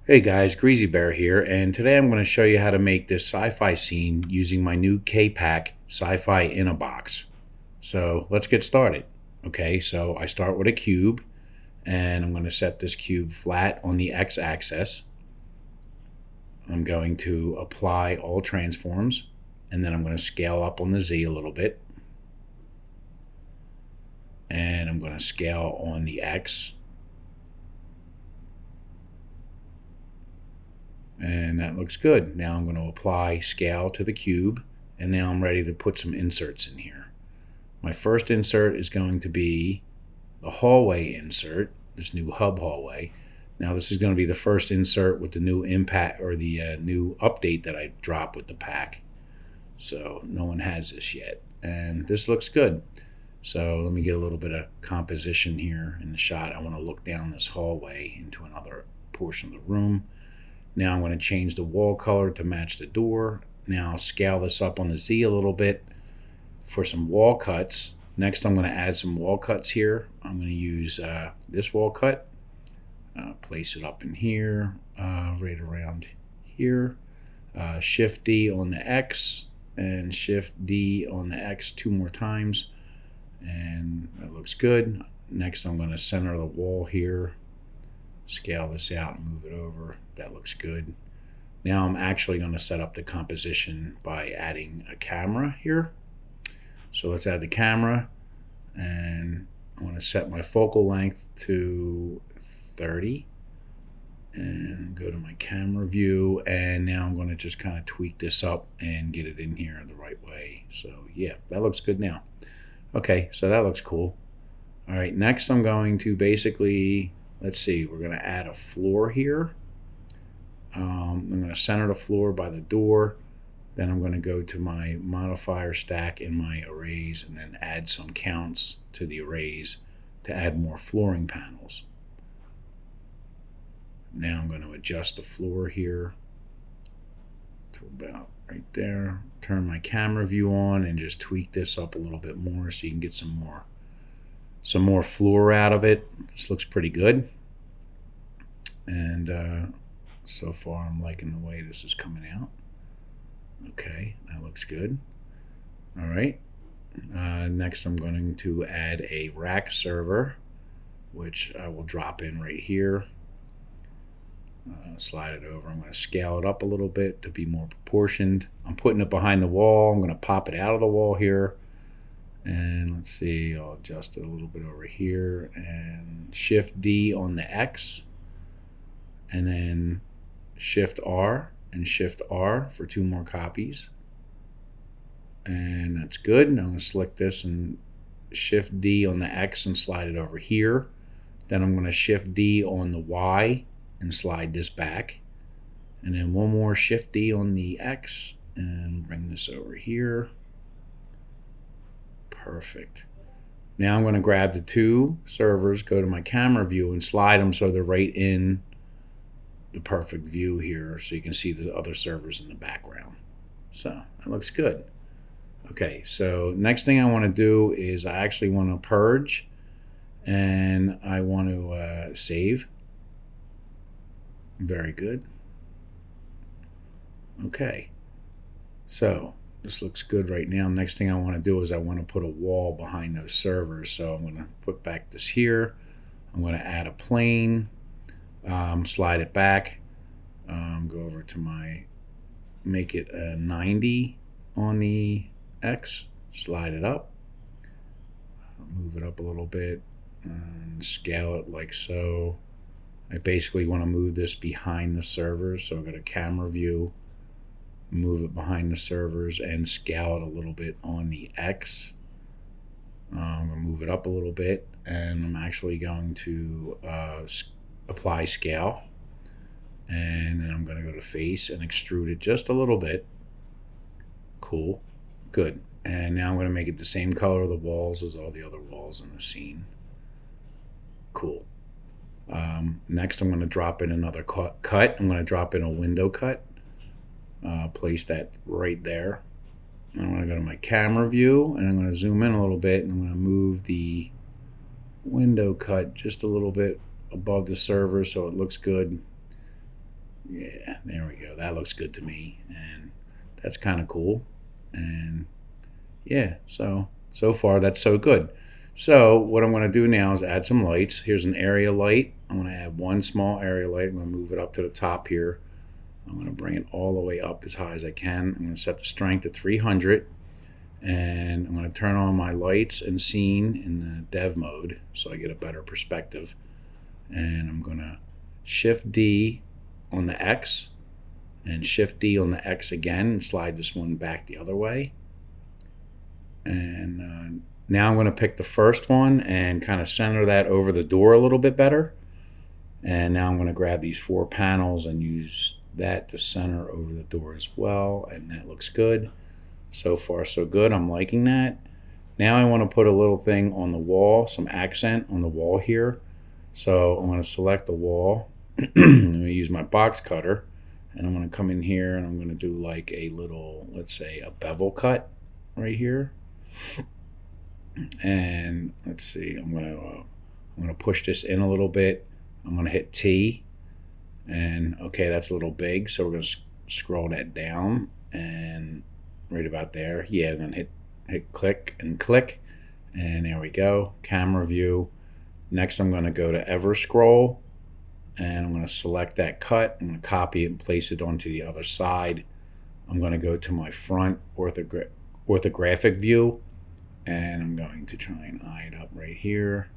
Hey guys, Greasy Bear here, and today I'm going to show you how to make this sci-fi scene using my new KPACK Sci-Fi In a box. So let's get started. Okay, so I start with a cube, and I'm going to set this cube flat on the x-axis. I'm going to apply all transforms, and then I'm going to scale up on the z a little bit. And I'm going to scale on the x. And that looks good. Now I'm going to apply scale to the cube, and now I'm ready to put some inserts in here. My first insert is going to be the hallway insert, this new hub hallway. Now this is going to be the first insert with the new impact or the new update that I dropped with the pack. So no one has this yet, and this looks good. So let me get a little bit of composition here in the shot. I want to look down this hallway into another portion of the room. Now I'm going to change the wall color to match the door. Now I'll scale this up on the Z a little bit for some wall cuts. Next I'm going to add some wall cuts here. I'm going to use this wall cut. Place it up in here, right around here. Shift D on the X and Shift D on the X 2 more times. And that looks good. Next I'm going to center the wall here. Scale this out and move it over. That looks good. Now I'm actually going to set up the composition by adding a camera here. So let's add the camera, and I want to set my focal length to 30 and go to my camera view, and now I'm going to just kind of tweak this up and get it in here the right way. So yeah, that looks good now. Okay, so that looks cool. All right, next I'm going to basically, let's see, we're going to add a floor here. I'm going to center the floor by the door. Then I'm going to go to my modifier stack in my arrays and then add some counts to the arrays to add more flooring panels. Now I'm going to adjust the floor here to about right there. Turn my camera view on and just tweak this up a little bit more so you can get some more floor out of it. This looks pretty good, and so far I'm liking the way this is coming out. Okay, that looks good. All right, next I'm going to add a rack server, which I will drop in right here. Slide it over. I'm going to scale it up a little bit to be more proportioned. I'm putting it behind the wall. I'm going to pop it out of the wall here. And let's see, I'll adjust it a little bit over here and Shift D on the X, and then Shift R and Shift R for 2 more copies. And that's good. Now I'm going to select this and Shift D on the X and slide it over here. Then I'm going to Shift D on the Y and slide this back. And then 1 more Shift D on the X and bring this over here. Perfect. Now I'm going to grab the 2 servers, go to my camera view, and slide them so they're right in the perfect view here so you can see the other servers in the background. So that looks good. Okay, so next thing I want to do is I actually want to purge, and I want to save. Very good. Okay, so this looks good right now. Next thing I want to do is I want to put a wall behind those servers. So I'm going to put back this here. I'm going to add a plane, slide it back, go over to my, make it a 90 on the X, slide it up, move it up a little bit, and scale it like so. I basically want to move this behind the servers. So I've got a camera view, move it behind the servers and scale it a little bit on the X. I'm going to move it up a little bit, and I'm actually going to apply scale, and then I'm going to go to face and extrude it just a little bit. Cool, good. And now I'm going to make it the same color of the walls as all the other walls in the scene. Cool. Next I'm going to drop in another cut. I'm going to drop in a window cut. Place that right there. I'm going to go to my camera view, and I'm going to zoom in a little bit, and I'm going to move the window cut just a little bit above the server so it looks good. Yeah, there we go. That looks good to me, and that's kind of cool. And yeah, so far that's so good. So what I'm going to do now is add some lights. Here's an area light. I'm going to add one small area light. I'm going to move it up to the top here. I'm going to bring it all the way up as high as I can. I'm going to set the strength to 300, and I'm going to turn on my lights and scene in the dev mode so I get a better perspective. And I'm going to Shift D on the X and Shift D on the X again and slide this one back the other way. And now I'm going to pick the first one and kind of center that over the door a little bit better. And now I'm going to grab these 4 panels and use that to center over the door as well. And that looks good. So far, so good. I'm liking that. Now I want to put a little thing on the wall, some accent on the wall here. So I'm going to select the wall. I'm going to use my box cutter. And I'm going to come in here and I'm going to do like a little, let's say, a bevel cut right here. And let's see, I'm going to push this in a little bit. I'm going to hit T, and okay, that's a little big, so we're going to scroll that down and right about there. Yeah, and then hit click, and there we go. Camera view. Next, I'm going to go to ever scroll, and I'm going to select that cut. I'm going to copy it and place it onto the other side. I'm going to go to my front orthographic view, and I'm going to try and eye it up right here.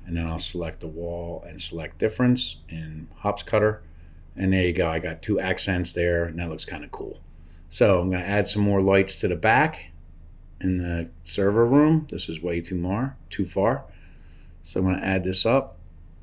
And then I'll select the wall and select difference in Hops Cutter. And there you go. I got 2 accents there, and that looks kind of cool. So I'm going to add some more lights to the back in the server room. This is way too far. So I'm going to add this up.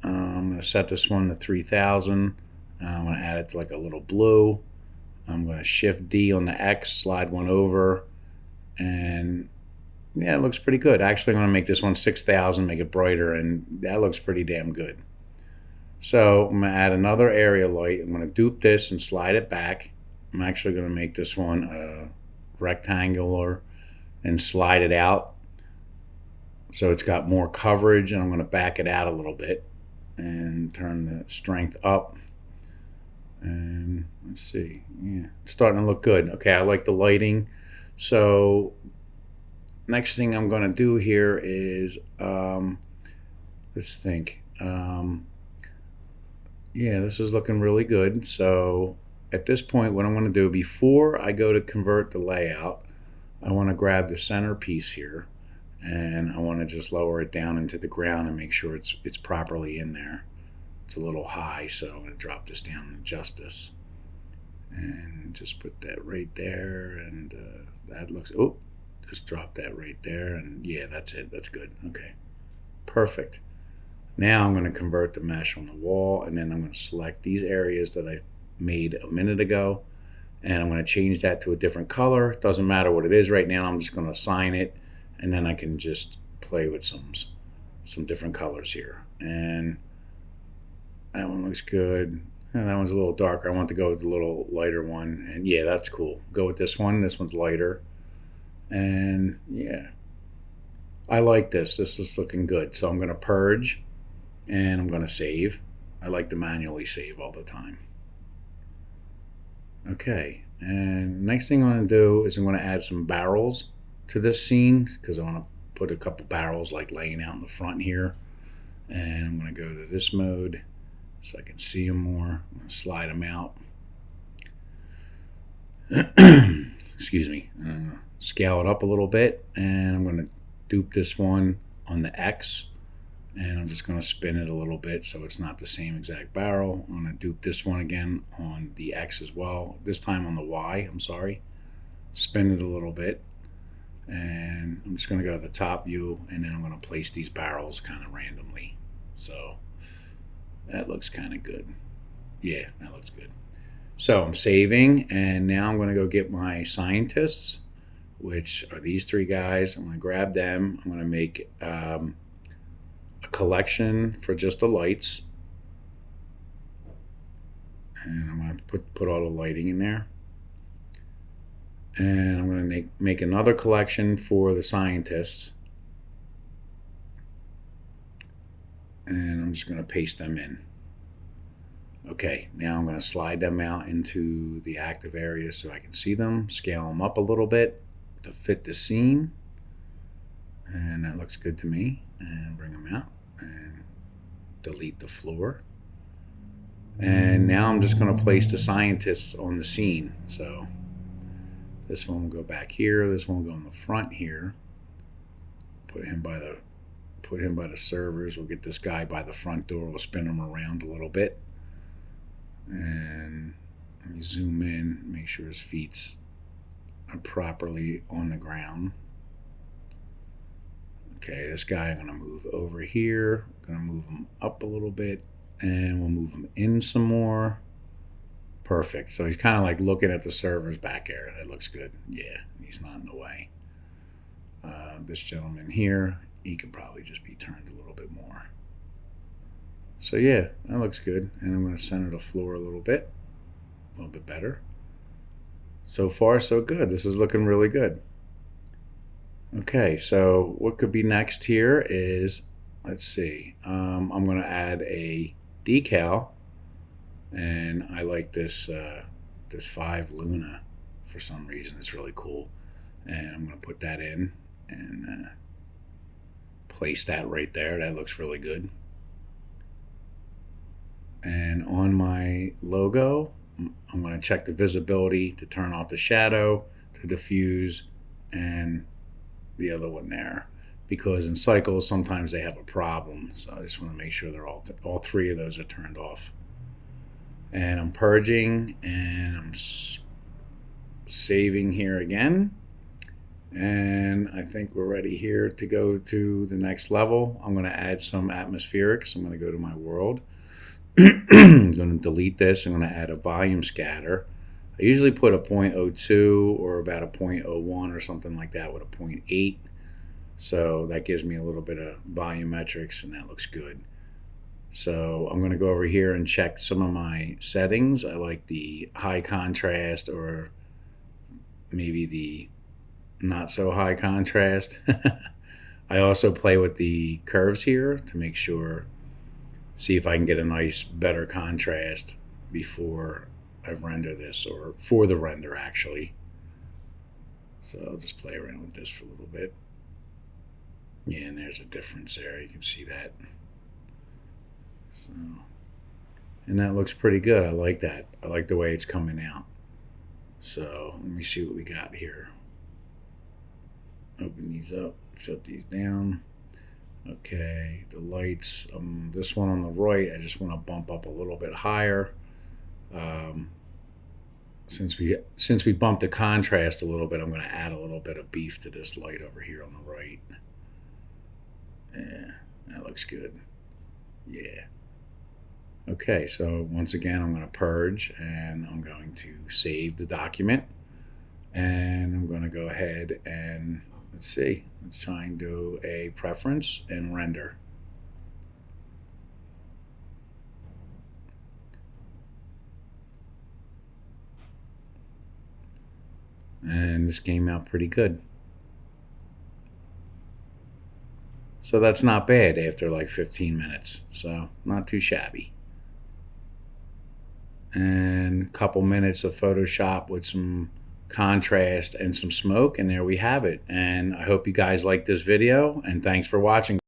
I'm going to set this one to 3000. I'm going to add it to like a little blue. I'm going to Shift D on the X, slide one over, and yeah, it looks pretty good. Actually, I'm going to make this one 6,000, make it brighter, and that looks pretty damn good. So I'm going to add another area light. I'm going to dupe this and slide it back. I'm actually going to make this one rectangular and slide it out so it's got more coverage, and I'm going to back it out a little bit and turn the strength up. And let's see, yeah, it's starting to look good. Okay, I like the lighting. So next thing I'm going to do here is, let's think. Yeah, this is looking really good. So at this point, what I'm going to do before I go to convert the layout, I want to grab the center piece here, and I want to just lower it down into the ground and make sure it's properly in there. It's a little high, so I'm going to drop this down and adjust this, and just put that right there, and that looks, oh, just drop that right there, and yeah, that's it. That's good. Okay, perfect. Now I'm going to convert the mesh on the wall, and then I'm going to select these areas that I made a minute ago, and I'm going to change that to a different color. It doesn't matter what it is right now. I'm just going to assign it, and then I can just play with some different colors here. And that one looks good. And that one's a little darker. I want to go with the little lighter one, and yeah, that's cool. Go with this one. This one's lighter. And yeah, I like this. This is looking good. So I'm going to purge, and I'm going to save. I like to manually save all the time. Okay, and next thing I'm going to do is I'm going to add some barrels to this scene, because I want to put a couple barrels like laying out in the front here. And I'm going to go to this mode so I can see them more. I'm going to slide them out. Excuse me. Scale it up a little bit, and I'm going to dupe this one on the X, and I'm just going to spin it a little bit so it's not the same exact barrel. I'm going to dupe this one again on the X as well, this time on the Y, I'm sorry. Spin it a little bit, and I'm just going to go to the top view, and then I'm going to place these barrels kind of randomly. So that looks kind of good. Yeah, that looks good. So I'm saving, and now I'm going to go get my scientists, which are these 3 guys. I'm going to grab them. I'm going to make a collection for just the lights, and I'm going to put all the lighting in there. And I'm going to make another collection for the scientists, and I'm just going to paste them in. Okay, now I'm going to slide them out into the active area so I can see them, scale them up a little bit to fit the scene. And that looks good to me. And bring them out and delete the floor. And now I'm just going to place the scientists on the scene. So this one will go back here. This one will go in the front here. Put him by the servers. We'll get this guy by the front door. We'll spin him around a little bit. And let me zoom in, make sure his feet are properly on the ground. Okay, this guy I'm going to move over here. I'm going to move him up a little bit, and we'll move him in some more. Perfect. So he's kind of like looking at the servers back there. That looks good. Yeah, he's not in the way. This gentleman here, he can probably just be turned a little bit more. So yeah, that looks good. And I'm going to center the floor a little bit better. So far, so good. This is looking really good. Okay, so what could be next here is, let's see, I'm going to add a decal, and I like this 5 Luna for some reason. It's really cool, and I'm going to put that in and place that right there. That looks really good. And on my logo, I'm going to check the visibility to turn off the shadow, to diffuse, and the other one there, because in cycles sometimes they have a problem. So I just want to make sure they're all 3 of those are turned off. And I'm purging, and I'm saving here again. And I think we're ready here to go to the next level. I'm going to add some atmospheric. So I'm going to go to my world. I'm going to delete this. I'm going to add a volume scatter. I usually put a 0.02 or about a 0.01 or something like that with a 0.8. So that gives me a little bit of volumetrics, and that looks good. So I'm going to go over here and check some of my settings. I like the high contrast, or maybe the not so high contrast. I also play with the curves here to make sure, see if I can get a nice better contrast before I render this, or for the render actually. So I'll just play around with this for a little bit. Yeah, and there's a difference there. You can see that. So, and that looks pretty good. I like that. I like the way it's coming out. So let me see what we got here. Open these up, shut these down. Okay, the lights, this one on the right, I just want to bump up a little bit higher. Since we bumped the contrast a little bit, I'm going to add a little bit of beef to this light over here on the right. Yeah, that looks good. Yeah. Okay, so once again, I'm going to purge, and I'm going to save the document, and I'm going to go ahead and let's see. Let's try and do a preference and render. And this came out pretty good. So that's not bad after like 15 minutes. So not too shabby. And a couple minutes of Photoshop with some contrast and some smoke, and there we have it. And I hope you guys like this video, and thanks for watching.